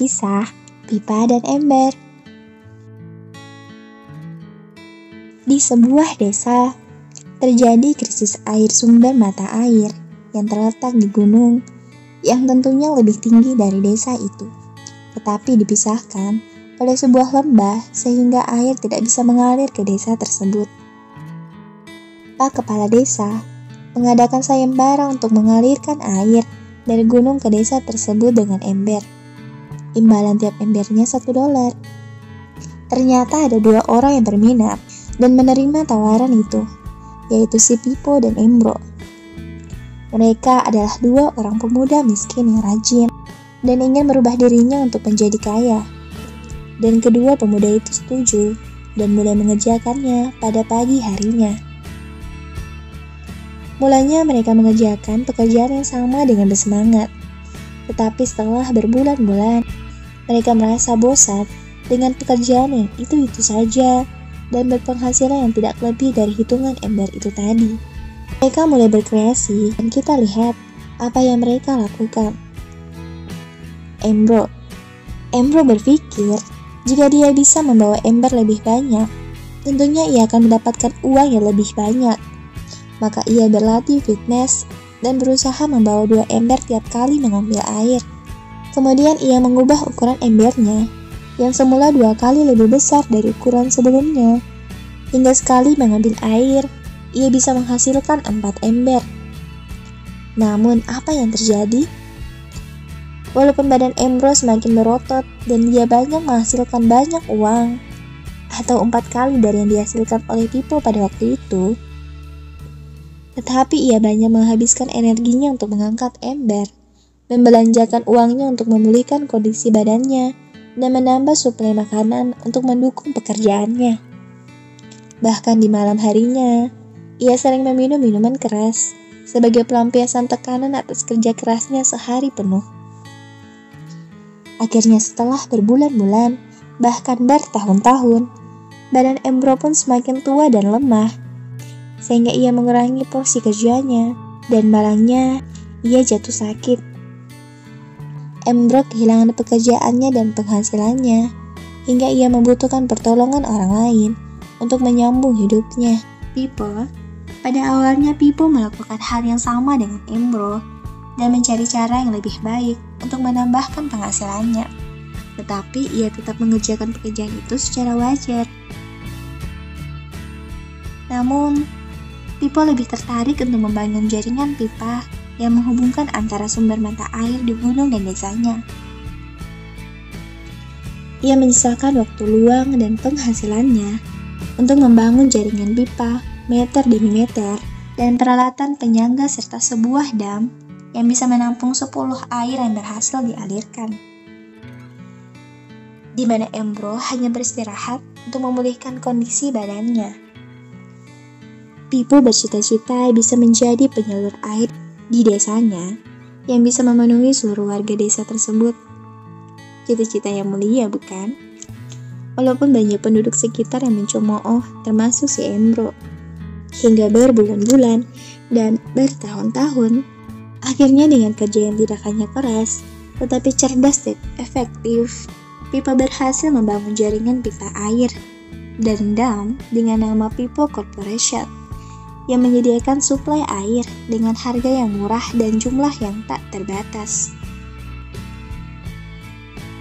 kisah pipa dan ember. Di sebuah desa, terjadi krisis air sumber mata air yang terletak di gunung yang tentunya lebih tinggi dari desa itu, tetapi dipisahkan oleh sebuah lembah sehingga air tidak bisa mengalir ke desa tersebut. Pak Kepala Desa mengadakan sayembara untuk mengalirkan air dari gunung ke desa tersebut dengan ember. Imbalan tiap embernya $1. Ternyata ada 2 orang yang berminat dan menerima tawaran itu, yaitu si Pipo dan Embro. Mereka adalah 2 orang pemuda miskin yang rajin dan ingin merubah dirinya untuk menjadi kaya. Dan kedua pemuda itu setuju dan mulai mengerjakannya pada pagi harinya. Mulanya mereka mengerjakan pekerjaan yang sama dengan bersemangat. Tetapi setelah berbulan-bulan, mereka merasa bosan dengan pekerjaan yang itu-itu saja dan berpenghasilan yang tidak lebih dari hitungan ember itu tadi. Mereka mulai berkreasi dan kita lihat apa yang mereka lakukan. Embro berpikir jika dia bisa membawa ember lebih banyak, tentunya ia akan mendapatkan uang yang lebih banyak. Maka ia berlatih fitness dan berusaha membawa 2 ember tiap kali mengambil air. Kemudian ia mengubah ukuran embernya yang semula 2 kali lebih besar dari ukuran sebelumnya. Hingga sekali mengambil air, ia bisa menghasilkan 4 ember. Namun apa yang terjadi? Walaupun badan Embro semakin berotot dan dia banyak menghasilkan banyak uang, atau 4 kali dari yang dihasilkan oleh Pipo pada waktu itu, tetapi ia banyak menghabiskan energinya untuk mengangkat ember, membelanjakan uangnya untuk memulihkan kondisi badannya, dan menambah suplai makanan untuk mendukung pekerjaannya. Bahkan di malam harinya, ia sering meminum minuman keras sebagai pelampiasan tekanan atas kerja kerasnya sehari penuh. Akhirnya setelah berbulan-bulan, bahkan bertahun-tahun, badan Embro pun semakin tua dan lemah, sehingga ia mengurangi porsi kerjanya, dan malangnya ia jatuh sakit. Embro kehilangan pekerjaannya dan penghasilannya, hingga ia membutuhkan pertolongan orang lain untuk menyambung hidupnya. Pada awalnya Pipo melakukan hal yang sama dengan Embro dan mencari cara yang lebih baik untuk menambahkan penghasilannya. Tetapi ia tetap mengerjakan pekerjaan itu secara wajar. Namun, Pipo lebih tertarik untuk membangun jaringan pipa yang menghubungkan antara sumber mata air di gunung dan desanya. Ia menyisakan waktu luang dan penghasilannya untuk membangun jaringan pipa meter demi meter dan peralatan penyangga serta sebuah dam yang bisa menampung 10 air yang berhasil dialirkan. Di mana Embro hanya beristirahat untuk memulihkan kondisi badannya. Pipo bercita-cita bisa menjadi penyalur air di desanya yang bisa memenuhi seluruh warga desa tersebut. Cita-cita yang mulia, bukan? Walaupun banyak penduduk sekitar yang mencemooh, termasuk si Embro. Hingga berbulan-bulan dan bertahun-tahun, akhirnya dengan kerja yang tidak hanya keras, tetapi cerdas dan efektif, Pipo berhasil membangun jaringan pipa air dan dam dengan nama Pipo Corporation yang menyediakan suplai air dengan harga yang murah dan jumlah yang tak terbatas.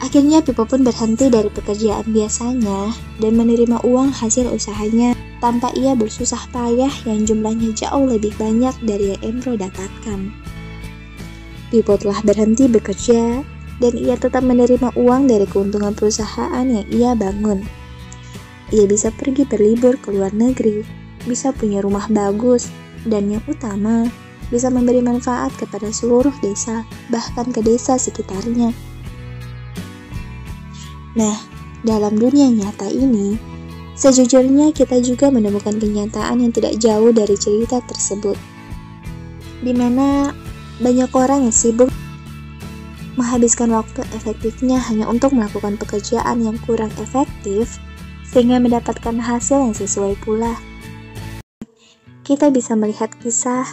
Akhirnya Pipo pun berhenti dari pekerjaan biasanya dan menerima uang hasil usahanya tanpa ia bersusah payah yang jumlahnya jauh lebih banyak dari yang Embro dapatkan. Pipo telah berhenti bekerja dan ia tetap menerima uang dari keuntungan perusahaan yang ia bangun. Ia bisa pergi berlibur ke luar negeri, bisa punya rumah bagus, dan yang utama, bisa memberi manfaat kepada seluruh desa, bahkan ke desa sekitarnya. Nah, dalam dunia nyata ini, sejujurnya kita juga menemukan kenyataan yang tidak jauh dari cerita tersebut, di mana banyak orang yang sibuk menghabiskan waktu efektifnya hanya untuk melakukan pekerjaan yang kurang efektif, sehingga mendapatkan hasil yang sesuai pula. Kita bisa melihat kisah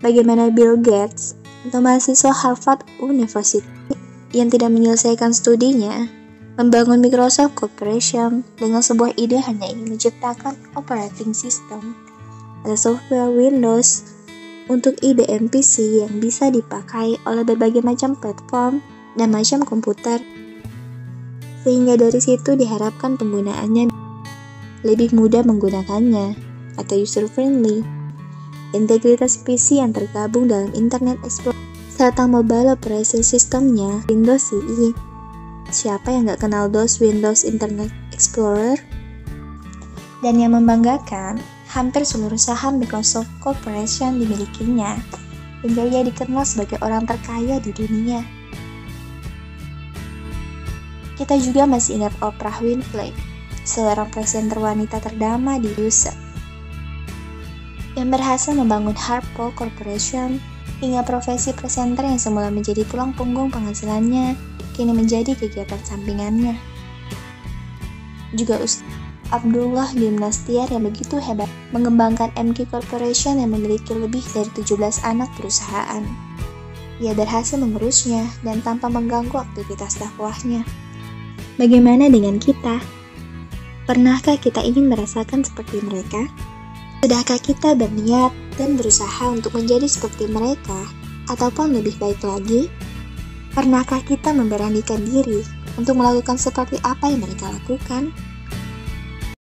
bagaimana Bill Gates atau mahasiswa Harvard University yang tidak menyelesaikan studinya, membangun Microsoft Corporation dengan sebuah ide hanya ingin menciptakan operating system atau software Windows untuk IBM PC yang bisa dipakai oleh berbagai macam platform dan macam komputer, sehingga dari situ diharapkan penggunaannya lebih mudah menggunakannya atau user friendly. Integritas PC yang tergabung dalam Internet Explorer serta mobile operation systemnya Windows CE. Siapa yang gak kenal DOS Windows Internet Explorer? Dan yang membanggakan, hampir seluruh saham Microsoft Corporation dimilikinya, hingga ia dikenal sebagai orang terkaya di dunia. Kita juga masih ingat Oprah Winfrey, seorang presenter wanita terdama di USA, yang berhasil membangun Harpo Corporation hingga profesi presenter yang semula menjadi tulang punggung penghasilannya, kini menjadi kegiatan sampingannya. Juga Ustaz Abdullah bin Nastiar yang begitu hebat mengembangkan MQ Corporation yang memiliki lebih dari 17 anak perusahaan. Ia berhasil mengurusnya dan tanpa mengganggu aktivitas dakwahnya. Bagaimana dengan kita? Pernahkah kita ingin merasakan seperti mereka? Sudahkah kita berniat dan berusaha untuk menjadi seperti mereka, ataupun lebih baik lagi? Pernahkah kita memberanikan diri untuk melakukan seperti apa yang mereka lakukan?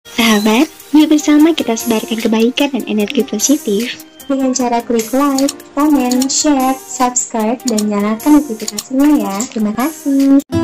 Sahabat, yuk bersama kita sebarkan kebaikan dan energi positif dengan cara klik like, comment, share, subscribe, dan nyalakan notifikasinya ya. Terima kasih.